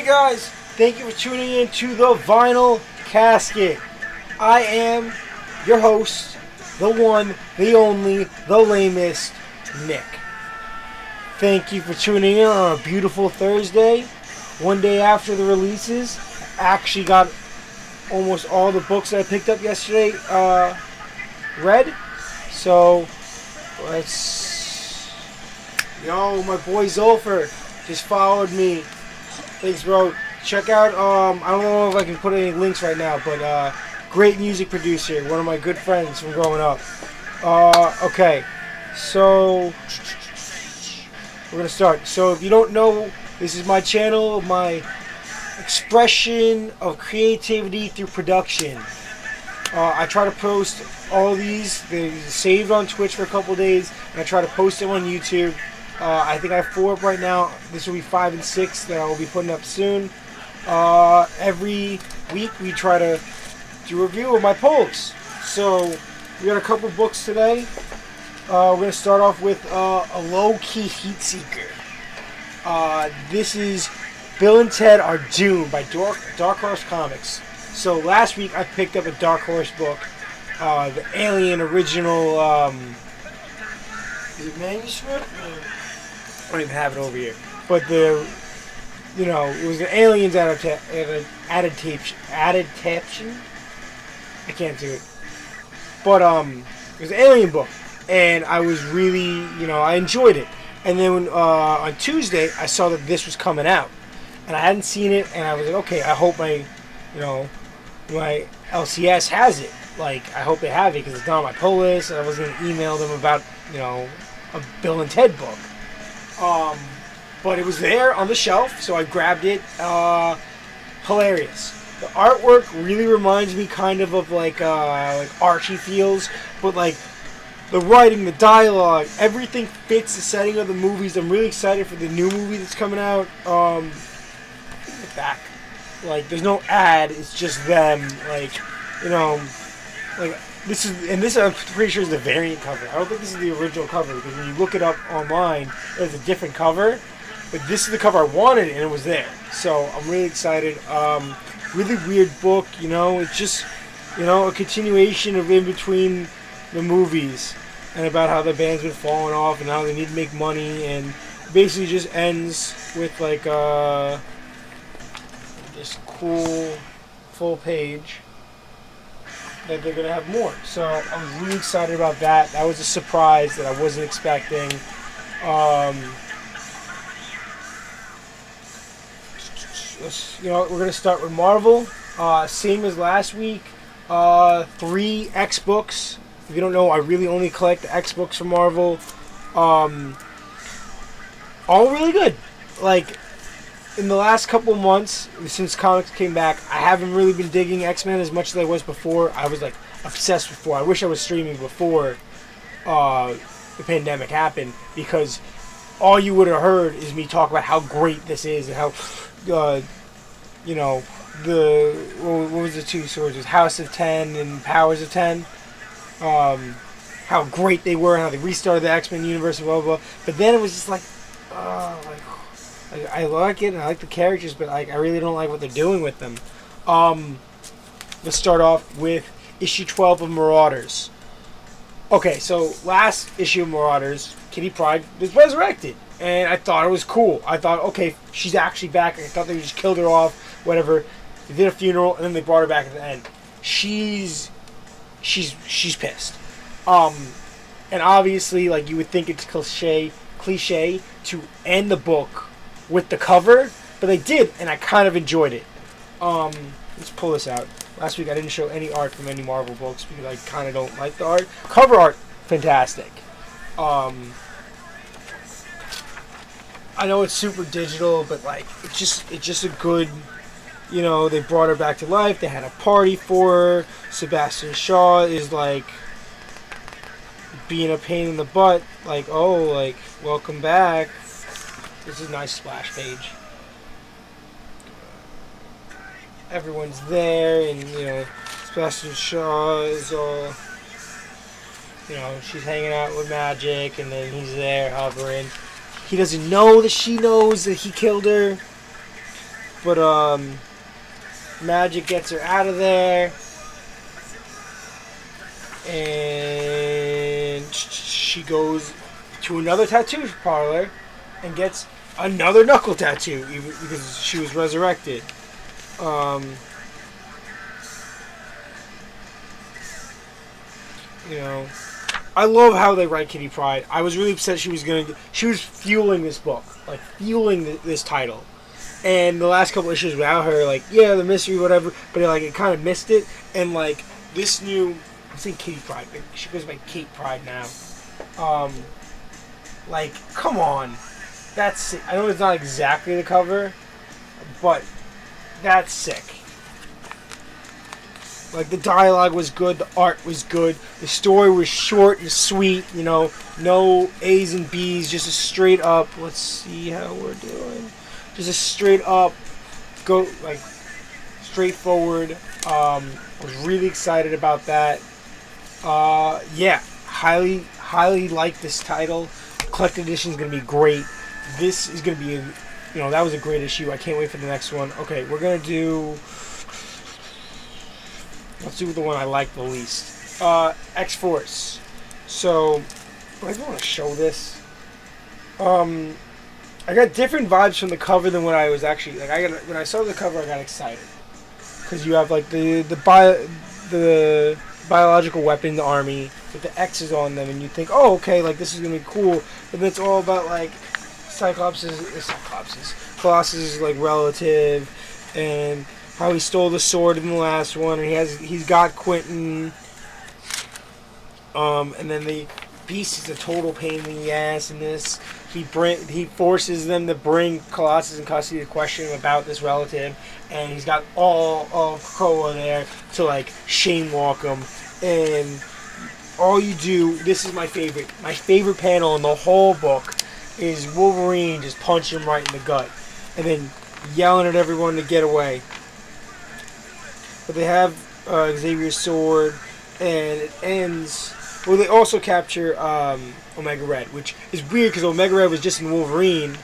Hey guys, thank you for tuning in to the Vinyl Casket. I am your host, the one, the only, the lamest, Nick. Thank you for tuning in on a beautiful Thursday. One day after the releases, I actually got almost all the books that I picked up yesterday read. So, let's... Yo, my boy Zolfer just followed me. Thanks, bro. Check out, I don't know if I can put any links right now, but great music producer, one of my good friends from growing up. Okay, so we're going to start. So if you don't know, this is my channel, my expression of creativity through production. I try to post all these. They're saved on Twitch for a couple days, and I try to post them on YouTube. I think I have 4 up right now. This will be 5 and 6 that I will be putting up soon. Every week we try to do a review of my polls. So we got a couple books today. We're going to start off with a low-key heat seeker. This is Bill and Ted Are Doomed by Dark Horse Comics. So last week I picked up a Dark Horse book, the Alien original. Is it manuscript? I don't even have it over here. But it was an Aliens adaptation. I can't do it. But it was an Alien book, and I was really, I enjoyed it. And then on Tuesday, I saw that this was coming out, and I hadn't seen it, and I was like, okay, I hope my LCS has it. Like, I hope they have it because it's not on my pull list, and I was going to email them about, a Bill and Ted book. But it was there on the shelf, so I grabbed it. Hilarious. The artwork really reminds me kind of like Archie feels, but like the writing, the dialogue, everything fits the setting of the movies. I'm really excited for the new movie that's coming out. Back. Like, there's no ad, it's just them, this I'm pretty sure is the variant cover. I don't think this is the original cover, because when you look it up online, there's a different cover, but this is the cover I wanted, and it was there. So, I'm really excited. Really weird book, it's just, a continuation of in between the movies, and about how the band's been falling off, and how they need to make money, and basically just ends with, this cool full page that they're going to have more. So I'm really excited about that. That was a surprise that I wasn't expecting. We're going to start with Marvel. Same as last week. 3 X books. If you don't know, I really only collect the X books from Marvel. All really good. In the last couple months, since comics came back, I haven't really been digging X-Men as much as I was before. I was obsessed before. I wish I was streaming before the pandemic happened, because all you would have heard is me talk about how great this is, and how what was the 2 swords? It was House of 10 and Powers of 10. How great they were, and how they restarted the X-Men universe, and blah blah blah. But then it was just I like it, and I like the characters, but I really don't like what they're doing with them. Let's start off with issue 12 of Marauders. Okay, so last issue of Marauders, Kitty Pryde was resurrected, and I thought it was cool. I thought, okay, she's actually back. I thought they just killed her off, whatever. They did a funeral, and then they brought her back at the end. She's pissed. And obviously, you would think it's cliche to end the book with the cover, but they did, and I kind of enjoyed it. Let's pull this out. Last week I didn't show any art from any Marvel books because I kind of don't like the art. Cover art, fantastic. I know it's super digital, but it's just a good, they brought her back to life. They had a party for her. Sebastian Shaw is being a pain in the butt, welcome back. This is a nice splash page. Everyone's there, and Sebastian Shaw is all, she's hanging out with Magic, and then he's there hovering. He doesn't know that she knows that he killed her. But Magic gets her out of there, and she goes to another tattoo parlor and gets another knuckle tattoo, even because she was resurrected. You know, I love how they write Kitty Pryde. I was really upset she was fueling this book, like fueling this title. And the last couple issues without her, like, yeah, the mystery, whatever, but like it kind of missed it. And like this new, I'm saying Kitty Pryde, but she goes by Kate Pryde now. Like, come on, that's it. I know it's not exactly the cover, but that's sick. Like, the dialogue was good, the art was good, the story was short and sweet, you know, no A's and B's, just a straight up, let's see how we're doing, just a straight up, straightforward. I was really excited about that. Yeah, highly like this title. Collected edition is going to be great. This is going to be, that was a great issue. I can't wait for the next one. Okay, we're going to do... Let's do the one I like the least. X-Force. So, I want to show this. I got different vibes from the cover than what I was actually... when I saw the cover, I got excited. Because you have, like, the biological weapon army with the X's on them, and you think, oh, okay, like, this is going to be cool. But then it's all about, like, Colossus' like, relative, and how he stole the sword in the last one, and he's got Quentin, and then the Beast is a total pain in the ass in this. He forces them to bring Colossus in custody to question him about this relative, and he's got all of Krakoa there to, like, shame walk him. And all you do, this is my favorite panel in the whole book, is Wolverine just punch him right in the gut, and then yelling at everyone to get away. But they have Xavier's sword, and it ends... Well, they also capture Omega Red, which is weird because Omega Red was just in Wolverine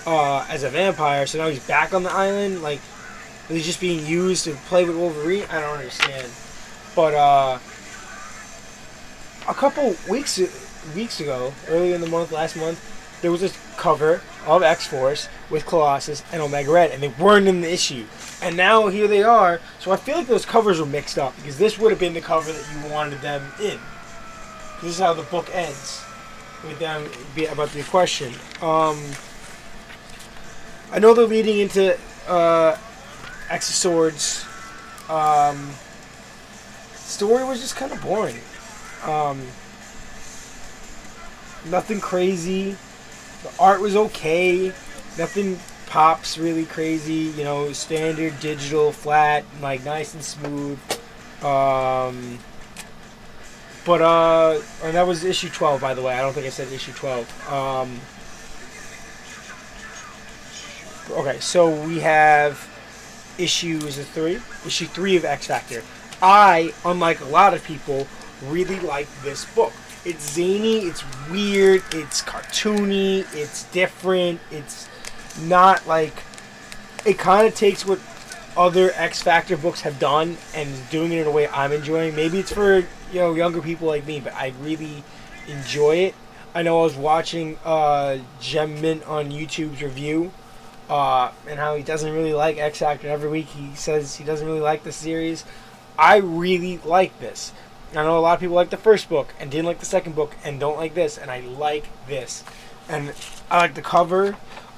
as a vampire, so now he's back on the island. Like, he's just being used to play with Wolverine. I don't understand. But a couple weeks ago, earlier in the month, last month, there was this cover of X-Force with Colossus and Omega Red, and they weren't in the issue. And now here they are. So I feel like those covers were mixed up, because this would have been the cover that you wanted them in. This is how the book ends, with them about the question. I know they're leading into X of Swords. Story was just kind of boring. Nothing crazy. The art was okay. Nothing pops really crazy. Standard digital, flat, like nice and smooth. And that was issue 12, by the way. I don't think I said issue 12. Okay, so we have issue 3 of X Factor. I, unlike a lot of people, really like this book. It's zany, it's weird, it's cartoony, it's different, it's not like... It kind of takes what other X Factor books have done and is doing it in a way I'm enjoying. Maybe it's for younger people like me, but I really enjoy it. I know I was watching Gem Mint on YouTube's review, and how he doesn't really like X Factor. Every week he says he doesn't really like the series. I really like this. I know a lot of people like the first book and didn't like the second book and don't like this, and I like this. And I like the cover.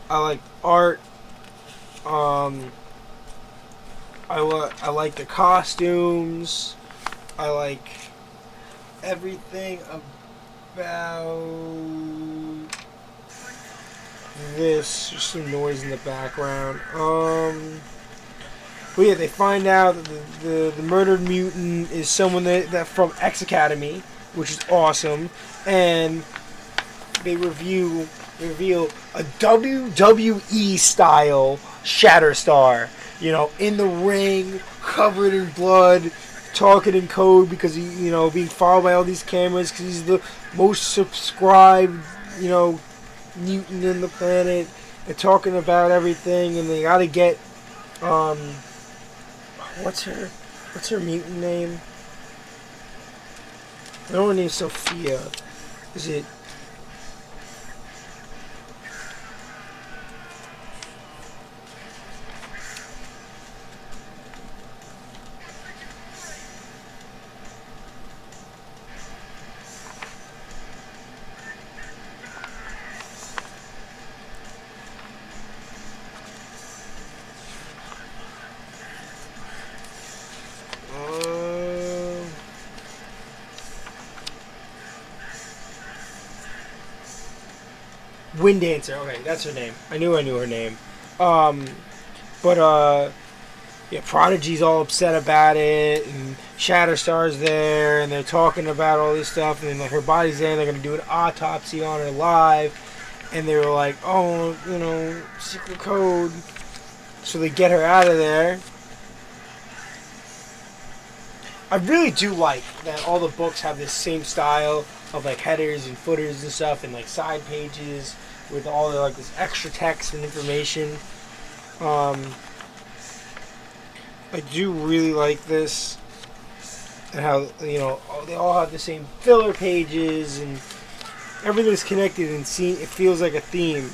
I like art. I like the costumes. I like everything about this. Just some noise in the background. But yeah, they find out that the murdered mutant is someone that from X Academy, which is awesome, and they reveal a WWE style Shatterstar. In the ring, covered in blood, talking in code because he, being followed by all these cameras because he's the most subscribed, mutant in the planet. They're talking about everything, and they gotta get Um, what's her mutant name? I know her name's Sophia. Is it? Wind Dancer. Okay, that's her name. I knew her name. But yeah, Prodigy's all upset about it, and Shatterstar's there, and they're talking about all this stuff, and then like her body's there, and they're gonna do an autopsy on her live, and they were like, oh, secret code, so they get her out of there. I really do like that all the books have this same style of like headers and footers and stuff, and like side pages with all the like this extra text and information. I do really like this, and how they all have the same filler pages and everything's connected and it feels like a theme.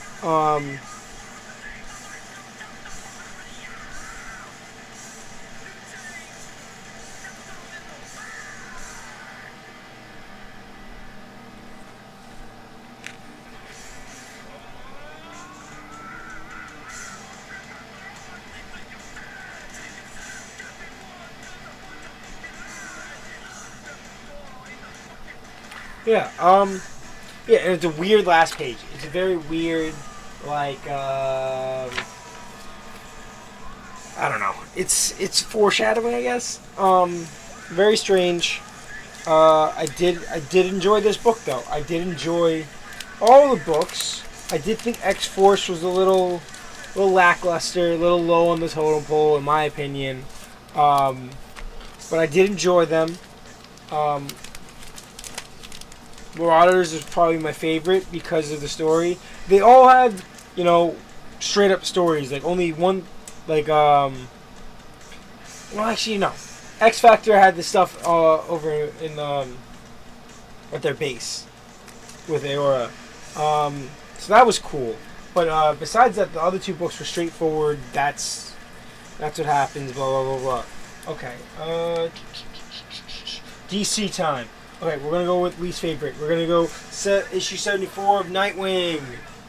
Yeah, yeah, and it's a weird last page. It's a very weird, like, I don't know. It's foreshadowing, I guess. Very strange. I did enjoy this book though. I did enjoy all the books. I did think X-Force was a little lackluster, a little low on the totem pole, in my opinion. But I did enjoy them. Marauders is probably my favorite because of the story. They all had, straight up stories. Like only one, like well, actually no. X Factor had the stuff over in at their base with Aora. So that was cool. But besides that, the other two books were straightforward. That's what happens. Blah blah blah blah. Okay. DC time. Okay, we're gonna go with least favorite. We're gonna go issue 74 of Nightwing.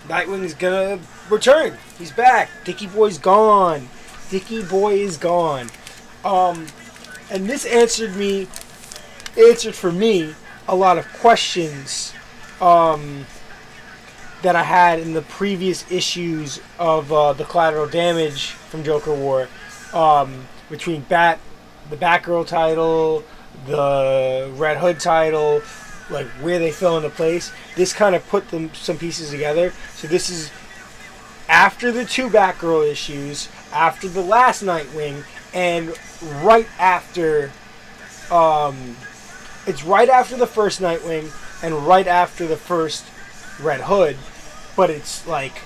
Nightwing's gonna return. He's back. Dicky Boy's gone. Dicky Boy is gone. And this answered for me a lot of questions that I had in the previous issues of the Collateral Damage from Joker War, between the Batgirl title, the Red Hood title, like where they fell into place. This kind of put some pieces together. So this is after the two Batgirl issues, after the last Nightwing, and right after it's right after the first Nightwing and right after the first Red Hood, but it's like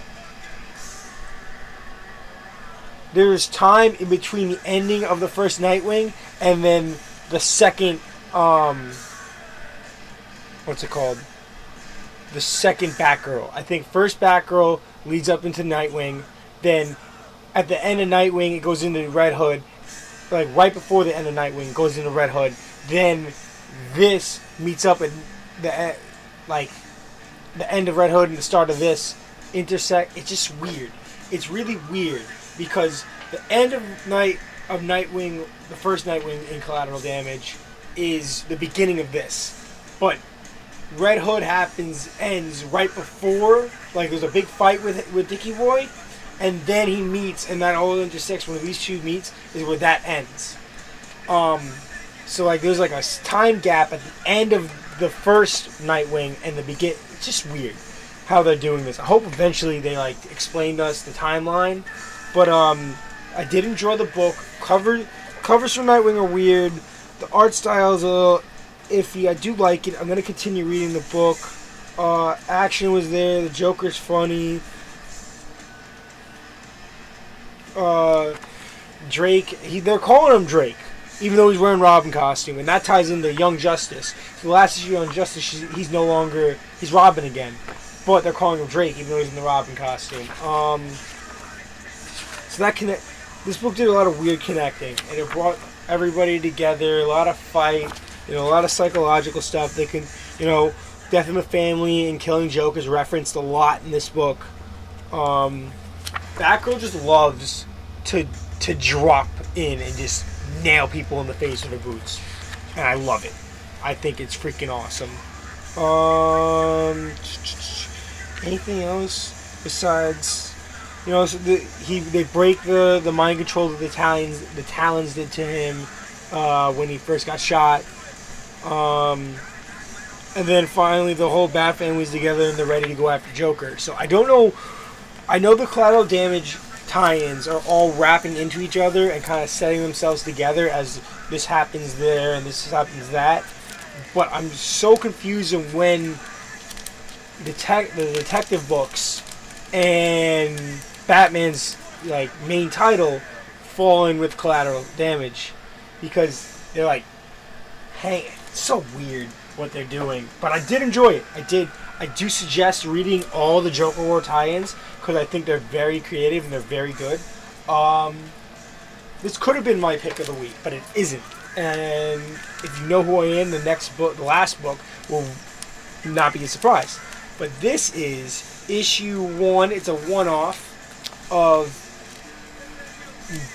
there's time in between the ending of the first Nightwing and then the second what's it called? The second Batgirl. I think first Batgirl leads up into Nightwing, then at the end of Nightwing it goes into Red Hood. Like right before the end of Nightwing goes into Red Hood. Then this meets up at the end of Red Hood and the start of this intersect. It's just weird. It's really weird because the end of Nightwing, the first Nightwing in Collateral Damage, is the beginning of this. But Red Hood ends right before, like there's a big fight with Dicky Boy, and then he meets, and that all intersects when these two meets is where that ends. So like there's like a time gap at the end of the first Nightwing and the begin. It's just weird how they're doing this. I hope eventually they like explain to us the timeline. But I did enjoy the book. Covers for Nightwing are weird. The art style is a little iffy. I do like it. I'm gonna continue reading the book. Action was there. The Joker's funny. Drake, they're calling him Drake, even though he's wearing Robin costume, and that ties into Young Justice. The last issue of Young Justice, he's no longer, he's Robin again, but they're calling him Drake, even though he's in the Robin costume. So that this book did a lot of weird connecting, and it brought everybody together, a lot of fight, a lot of psychological stuff. They can, death in the family and killing Joke is referenced a lot in this book. Batgirl just loves to drop in and just nail people in the face with her boots, and I love it. I think it's freaking awesome. Anything else besides, so they break the mind control that the Talons did to him when he first got shot, and then finally the whole Bat family's together and they're ready to go after Joker. So I don't know. I know the collateral damage tie-ins are all wrapping into each other and kind of setting themselves together as this happens there and this happens that. But I'm so confused on when the detective books and Batman's main title fall in with collateral damage, because they're like, hey, it's so weird what they're doing. But I did enjoy it. I do suggest reading all the Joker War tie-ins, because I think they're very creative and they're very good. This could have been my pick of the week, but it isn't. And if you know who I am, the last book, will not be a surprise. But this is issue 1. It's a one-off of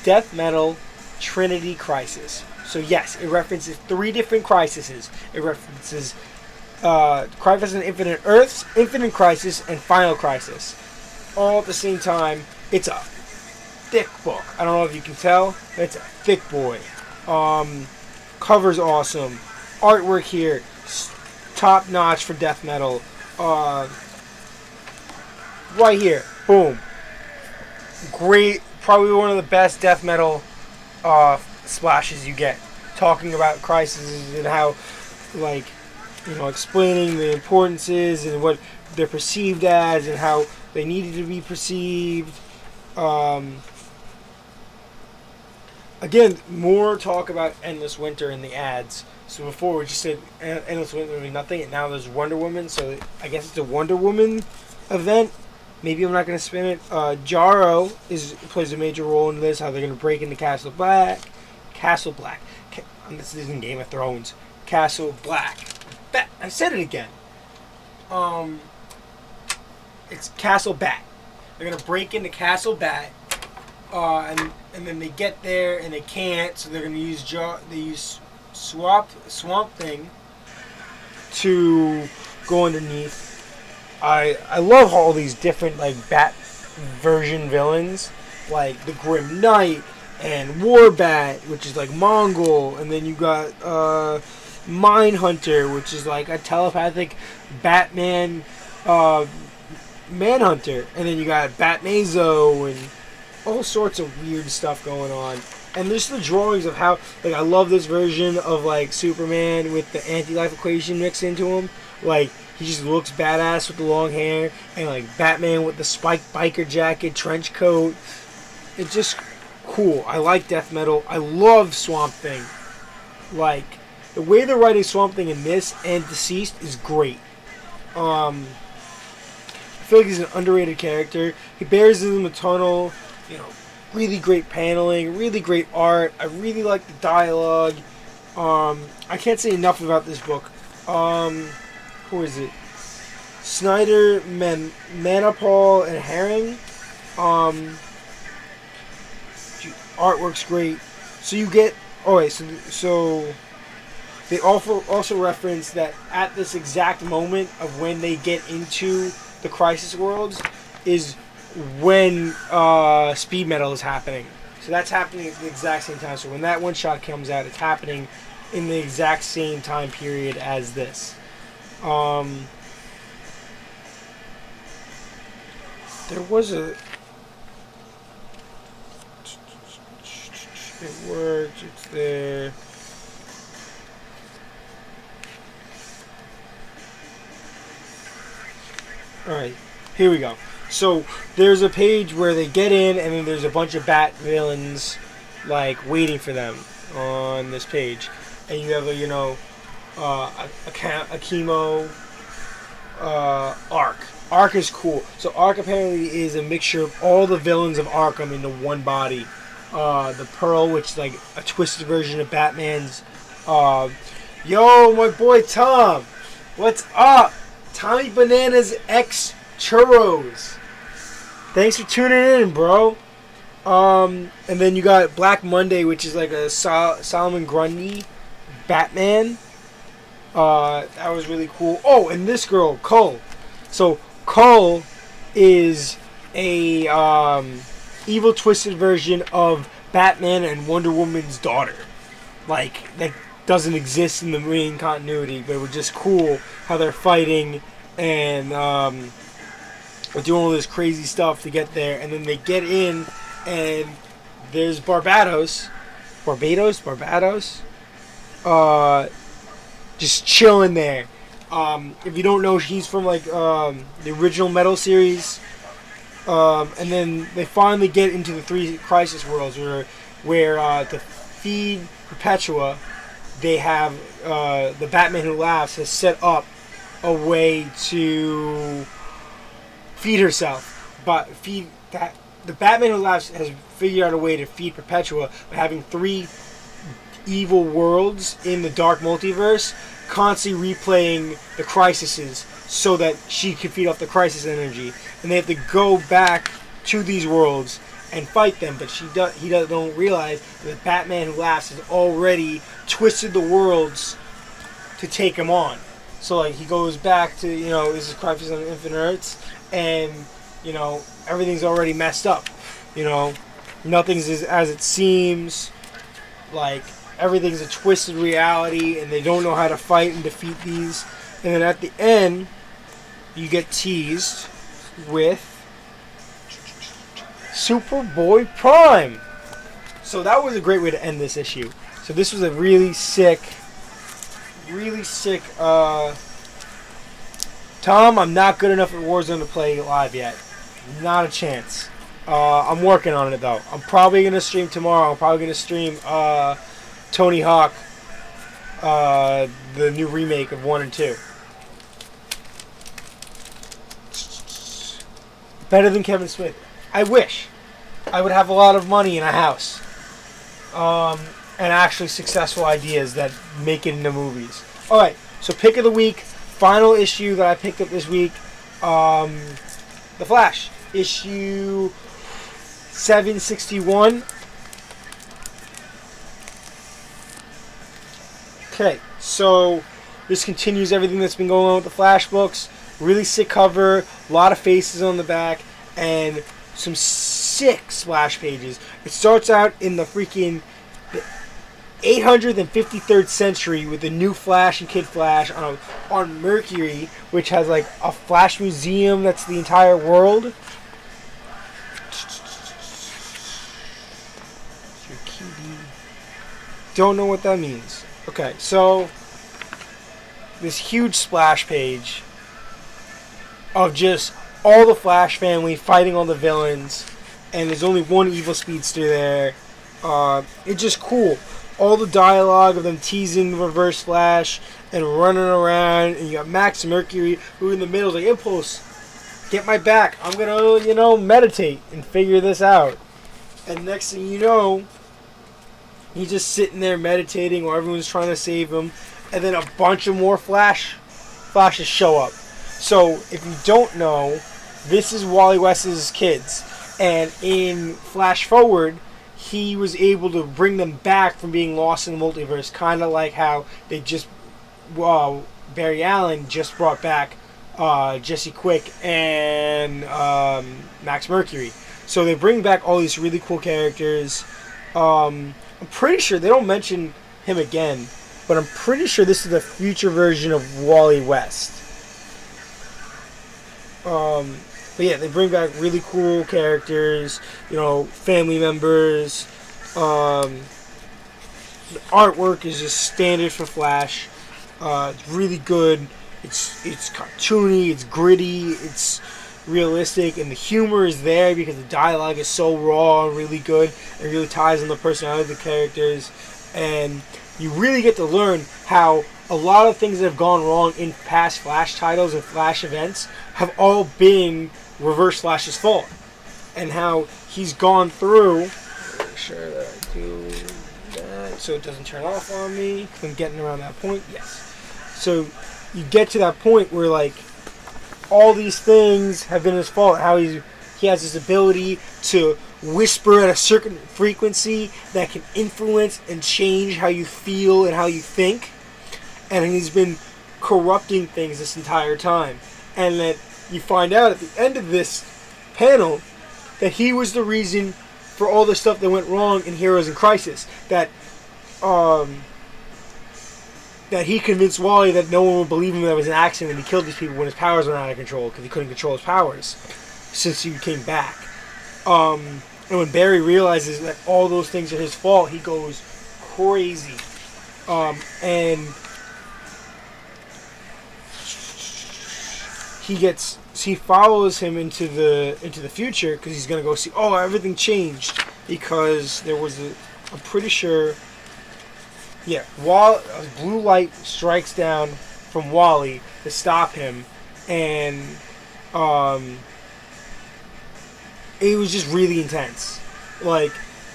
Death Metal Trinity Crisis. So yes, it references 3 different crises. It references Crisis on Infinite Earths, Infinite Crisis, and Final Crisis, all at the same time. It's a thick book. I don't know if you can tell, but it's a thick boy. Cover's awesome. Artwork here, top notch for Death Metal. Right here, boom. Great, probably one of the best Death Metal splashes you get. Talking about crises and how, explaining the importances and what they're perceived as and how they needed to be perceived. Again, more talk about Endless Winter in the ads. So before we just said Endless Winter was nothing, and now there's Wonder Woman. So I guess it's a Wonder Woman event. Maybe I'm not going to spin it. Jarro plays a major role in this. How they're going to break into Castle Black. This isn't Game of Thrones. Castle Black. I said it again. It's Castle Bat. They're going to break into Castle Bat. And then they get there and they can't, so they're going to use Swamp Thing to go underneath. I love all these different Bat version villains, like the Grim Knight and Warbat, which is Mongol, and then you got Mindhunter, which is a telepathic Batman Manhunter, and then you got Batmazo and all sorts of weird stuff going on. And there's the drawings of how, I love this version of, Superman with the anti-life equation mixed into him. He just looks badass with the long hair, and, Batman with the spiked biker jacket, trench coat. It's just cool. I like Death Metal. I love Swamp Thing. The way they're writing Swamp Thing in this and Deceased is great. I feel like he's an underrated character. He bears in the tunnel, really great paneling, really great art. I really like the dialogue. I can't say enough about this book. Who is it? Snyder, Manapul, and Herring. Artwork's great. So you get... so they also reference that at this exact moment of when they get into the Crisis Worlds is when Speed Metal is happening. So that's happening at the exact same time. So when that one shot comes out, it's happening in the exact same time period as this. There was a... It worked. It's there. Alright, here we go. So there's a page where they get in, and then there's a bunch of Bat villains like waiting for them on this page, and you have a chemo Arc. Arc is cool. So Arc apparently is a mixture of all the villains of Arkham into one body. The Pearl, which is like a twisted version of Batman's. Yo, my boy Tom, what's up? Tommy Bananas X Churros. Thanks for tuning in, bro. And then you got Black Monday, which is like a Solomon Grundy Batman. That was really cool. Oh, and this girl, Cull. So Cull is a evil twisted version of Batman and Wonder Woman's daughter. Like, that doesn't exist in the main continuity, but it was just cool how they're fighting and they're doing all this crazy stuff to get there, and then they get in and there's Barbados, just chilling there. If you don't know, he's from like the original Metal series, and then they finally get into the 3 Crisis Worlds where to feed Perpetua, they have the Batman Who Laughs has set up a way to feed herself, but the Batman Who Laughs has figured out a way to feed Perpetua by having 3 evil worlds in the dark multiverse constantly replaying the crises so that she can feed off the crisis energy, and they have to go back to these worlds and fight them, but he don't realize that Batman Who Laughs has already twisted the worlds to take him on. So like he goes back to, this is Crisis on Infinite Earths, and everything's already messed up. Nothing's as it seems. Like, everything's a twisted reality, and they don't know how to fight and defeat these. And then at the end, you get teased with Superboy Prime. So that was a great way to end this issue. So this was a really sick Tom, I'm not good enough at Warzone to play live yet. Not a chance. I'm working on it though. I'm probably going to stream tomorrow. I'm probably going to stream Tony Hawk, the new remake of 1 and 2. Better than Kevin Smith. I wish. I would have a lot of money in a house. And actually successful ideas that make it into movies. Alright, so pick of the week. Final issue that I picked up this week. The Flash. Issue 761. Okay, so this continues everything that's been going on with the Flash books. Really sick cover, a lot of faces on the back, and some sick splash pages. It starts out in the freaking 853rd century with the new Flash and Kid Flash on Mercury, which has like a Flash museum that's the entire world. Don't know what that means. Okay, so this huge splash page of just all the Flash family fighting all the villains, and there's only one evil speedster there. It's just cool. All the dialogue of them teasing the Reverse Flash and running around, and you got Max Mercury who in the middle is like, Impulse, get my back. I'm gonna, meditate and figure this out. And next thing you know, he's just sitting there meditating while everyone's trying to save him, and then a bunch of more flashes show up. So if you don't know, this is Wally West's kids, and in Flash Forward, he was able to bring them back from being lost in the multiverse, kind of like how they just Barry Allen just brought back Jesse Quick and Max Mercury. So they bring back all these really cool characters. I'm pretty sure they don't mention him again, but I'm pretty sure this is the future version of Wally West. But yeah, they bring back really cool characters, family members. The artwork is just standard for Flash. It's really good. It's cartoony. It's gritty. It's realistic, and the humor is there because the dialogue is so raw and really good. It really ties in the personality of the characters, and you really get to learn how a lot of things that have gone wrong in past Flash titles and Flash events have all been Reverse Flash's fault, and how he's gone through. Make sure that I do that so it doesn't turn off on me. I'm getting around that point. Yes. So you get to that point where like all these things have been his fault. How he has this ability to whisper at a certain frequency that can influence and change how you feel and how you think. And he's been corrupting things this entire time. And that you find out at the end of this panel that he was the reason for all the stuff that went wrong in Heroes in Crisis. That he convinced Wally that no one would believe him that it was an accident and he killed these people when his powers went out of control because he couldn't control his powers since he came back. And when Barry realizes that all those things are his fault, he goes crazy. And he follows him into the future because he's gonna go see. Oh, everything changed because there was I'm pretty sure. Yeah, a blue light strikes down from Wally to stop him, and it was just really intense. Like,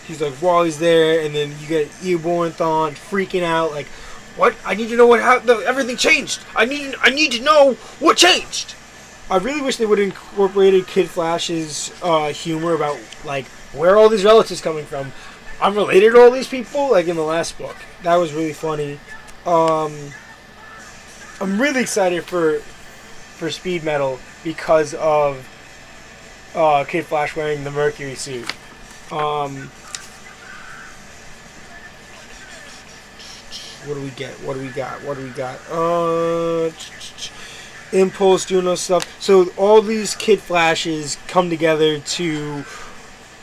he's like, Wally's there, and then you get Eobard Thawne freaking out, like, what? I need to know everything changed. I need to know what changed. I really wish they would have incorporated Kid Flash's humor about, like, where are all these relatives coming from? I'm related to all these people, like in the last book. That was really funny. I'm really excited for Speed Metal because of Kid Flash wearing the Mercury suit. What do we get? What do we got? Impulse doing those stuff. So all these Kid Flashes come together to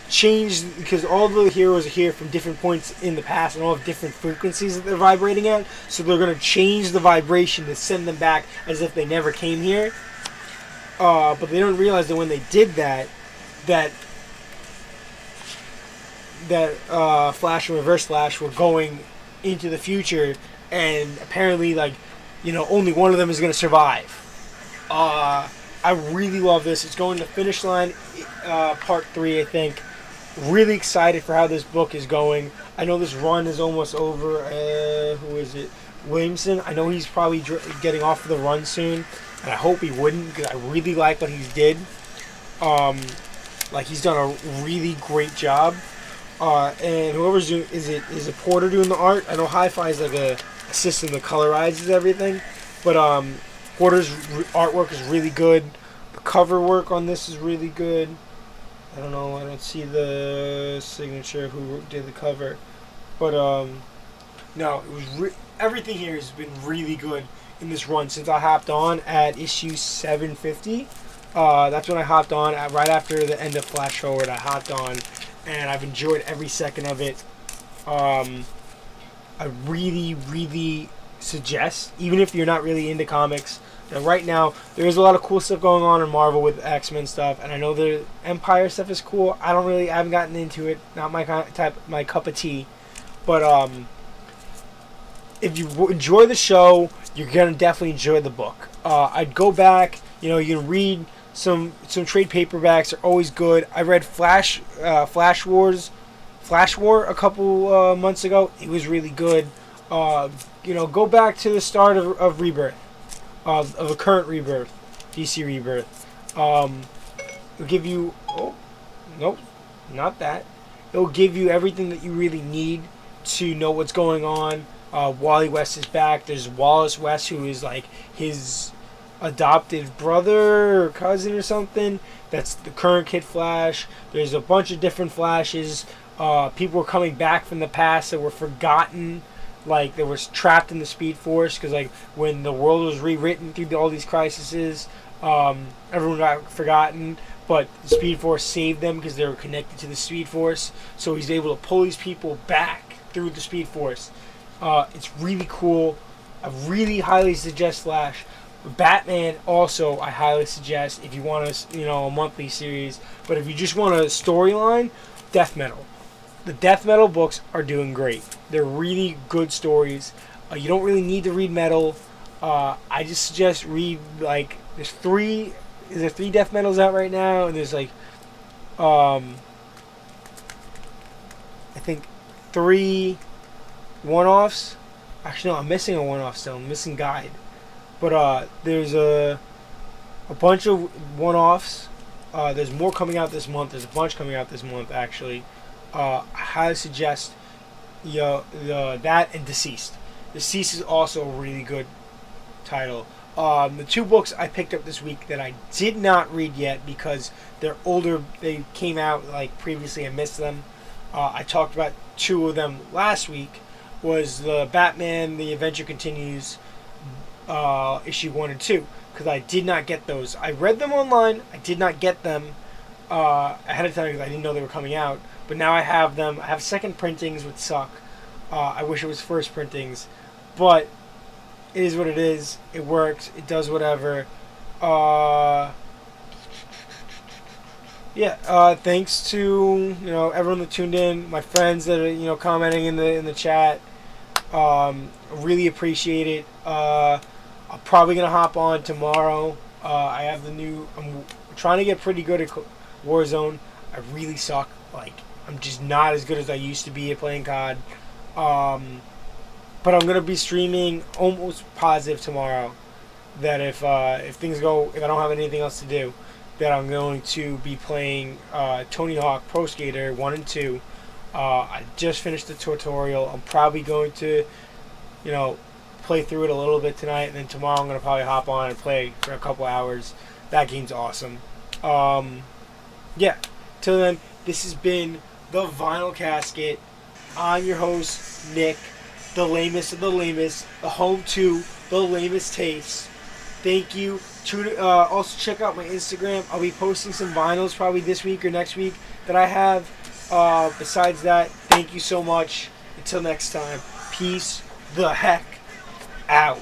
change, because all the heroes are here from different points in the past and all have different frequencies that they're vibrating at, so they're going to change the vibration to send them back as if they never came here. But they don't realize that when they did that Flash and Reverse Flash were going into the future, and apparently, like, you know, only one of them is going to survive. I really love this. It's going to Finish Line, part 3, I think. Really excited for how this book is going. I know this run is almost over. Who is it? Williamson. I know he's probably getting off of the run soon, and I hope he wouldn't, because I really like what he did. Like, he's done a really great job. And whoever's doing, is it Porter doing the art? I know Hi-Fi is like a system that colorizes everything, but Porter's artwork is really good. The cover work on this is really good. I don't know, I don't see the signature who did the cover, but no, it was everything here has been really good in this run since I hopped on at issue 750. That's when I hopped on right after the end of Flash Forward. I hopped on, and I've enjoyed every second of it. I really suggest, even if you're not really into comics, that right now there is a lot of cool stuff going on in Marvel with X-Men stuff, and I know the Empire stuff is cool. I haven't gotten into it. Not my cup of tea. But if you enjoy the show, you're gonna definitely enjoy the book. I'd go back. You know, you can read some trade paperbacks. Are always good. I read Flash War a couple months ago. It was really good. You know, go back to the start of Rebirth. Of a current Rebirth, DC Rebirth. It'll give you... Oh, nope, not that. It'll give you everything that you really need to know what's going on. Wally West is back. There's Wallace West, who is like his adopted brother or cousin or something. That's the current Kid Flash. There's a bunch of different Flashes. People were coming back from the past that were forgotten. Like, they were trapped in the Speed Force, because, like, when the world was rewritten through all these crises, everyone got forgotten, but the Speed Force saved them because they were connected to the Speed Force, so he's able to pull these people back through the Speed Force. It's really cool. I really highly suggest Flash. Batman also I highly suggest if you want a monthly series. But if you just want a storyline, Death Metal. The Death Metal books are doing great. They're really good stories. You don't really need to read metal. I just suggest read like there's three. Is there 3 Death Metals out right now? And there's like I think 3 one-offs. Actually, no, I'm missing a one-off still. I'm missing Guide. But there's a bunch of one-offs. There's more coming out this month. There's a bunch coming out this month, actually. I highly suggest that and Deceased. Deceased is also a really good title. The 2 books I picked up this week that I did not read yet because they're older. They came out like previously. I missed them. I talked about 2 of them last week. Was the Batman The Adventure Continues issue 1 and 2, because I did not get those. I read them online. I did not get them ahead of time because I didn't know they were coming out. But now I have them. I have second printings, which suck. I wish it was first printings, but it is what it is. It works. It does whatever. Thanks to everyone that tuned in, my friends that are commenting in the chat. Really appreciate it. I'm probably gonna hop on tomorrow. I have I'm trying to get pretty good at Warzone. I really suck. Like, I'm just not as good as I used to be at playing COD. But I'm gonna be streaming almost positive tomorrow. That if things go, if I don't have anything else to do, that I'm going to be playing Tony Hawk Pro Skater 1 and 2. I just finished the tutorial. I'm probably going to, play through it a little bit tonight, and then tomorrow I'm going to probably hop on and play for a couple hours. That game's awesome. Till then, this has been The Vinyl Casket. I'm your host, Nick, the lamest of the lamest, the home to the lamest tastes. Thank you. Also check out my Instagram. I'll be posting some vinyls probably this week or next week that I have. Besides that, thank you so much. Until next time, peace the heck out.